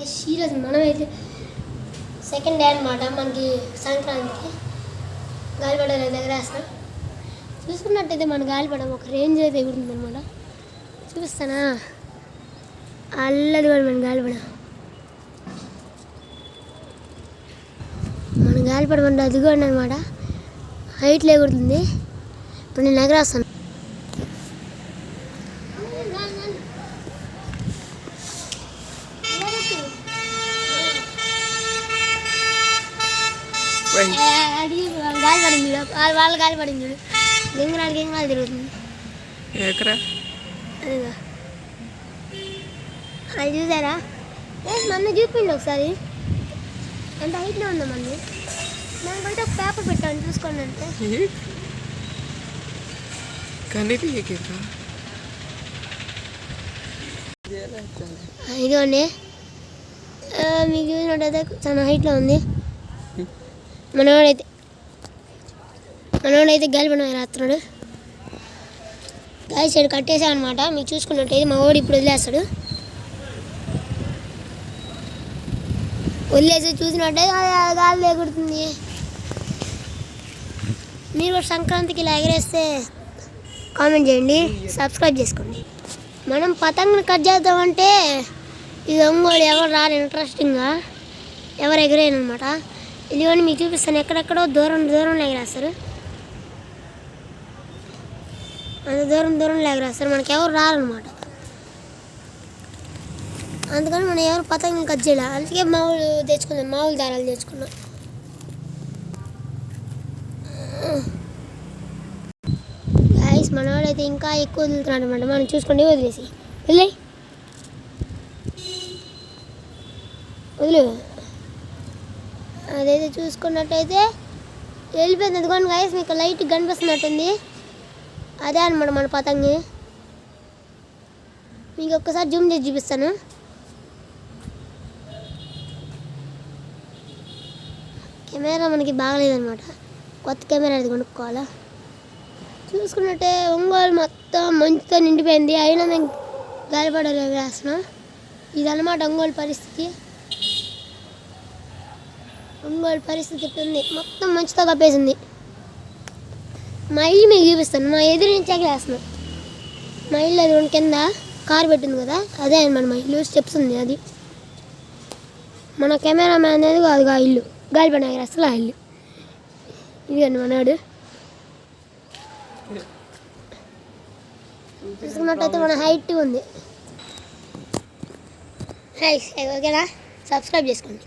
అయితే సీరియస్ మనమైతే second day అనమాట మనకి సంక్రాంతికి గాలిపడ దగ్గర వేస్తాం. చూసుకున్నట్టయితే మన గాలిపడ ఒక రేంజ్ అయితే ఎగురుతుంది అనమాట. చూపిస్తానా అల్లది కూడా మన గాలిపడ మన అదిగోండి అనమాట. హైట్లో ఎగురుతుంది. ఇప్పుడు నేను ఎగరేస్తాను. గాలి పడింది వాళ్ళ గాలి పడింది చూడు. గింగరాలు తిరుగుతుంది. అది చూసారా? మొన్న చూపిండి ఒకసారి ఎంత హైట్లో ఉందా మళ్ళీ. దానికంటే ఒక పేపర్ పెట్టాను చూసుకోండి అంటే. ఇదిగోండి మీకు చూసినట్టయితే చాలా హైట్లో ఉంది. మనవాడైతే గాలిపడం రాస్తున్నాడు. గాలి సైడ్ కట్టేసాడు అనమాట. మీకు చూసుకున్నట్టయితే మా వాడు ఇప్పుడు వదిలేస్తాడు. వదిలేసి చూసినట్టయితే గాలి ఎగురుతుంది. మీరు కూడా సంక్రాంతికి ఇలా ఎగరేస్తే కామెంట్ చేయండి, సబ్స్క్రైబ్ చేసుకోండి. మనం పతంగుని కట్ చేద్దామంటే ఇది ఒంగోలు ఎవరు రారు ఇంట్రెస్టింగ్గా ఎవరు ఎగరేయను అనమాట. ఇదిగోండి మీకు చూపిస్తాను. ఎక్కడెక్కడో దూరంలో ఎగరేస్తారు. అంత దూరంలో ఎగరేస్తారు. మనకి ఎవరు రారనమాట. అందుకని మనం ఎవరు పతంగుని కట్ చేయాలి. అందుకే మామూలు దారాలు తెచ్చుకున్నాం. గైస్ మనవాడైతే ఇంకా ఎక్కువ వదులుతున్నాడు అనమాట. మనం చూసుకోండి. వదిలే అదైతే చూసుకున్నట్టయితే వెళ్ళిపోయింది. అందుకని గైస్ మీకు లైట్ కనిపిస్తున్నట్టుంది. అదే అనమాట మన పతంగి. మీకు ఒక్కసారి జూమ్ చేసి చూపిస్తాను. కెమెరా మనకి బాగలేదనమాట. కొత్త కెమెరా అది కొనుక్కోవాలా. చూసుకున్నట్టే ఒంగోలు మొత్తం మంచుతో నిండిపోయింది. అయినా మేము గాలిపడలు వేస్తున్నాం. ఇదన్నమాట ఒంగోలు పరిస్థితి. ఉంది మొత్తం మంచుతో కప్పేసింది. మా ఇల్లు మీకు చూపిస్తాను. మా ఎదురు నుంచి ఎగరేస్తున్నాం. మా ఇల్లు అది కింద కారు పెట్టింది కదా, అదే అనమాట మా ఇల్లు. స్టెప్స్ ఉంది అది. మన కెమెరా మ్యాన్ అనేది అది ఆ ఇల్లు. గాలిపడ ఎగరేస్తారు ఆ ఇల్లు. ఇదిగండి మనవాడు. చూసుకున్నట్టయితే మన హైట్ ఉంది. ఓకేనా? సబ్స్క్రైబ్ చేసుకోండి.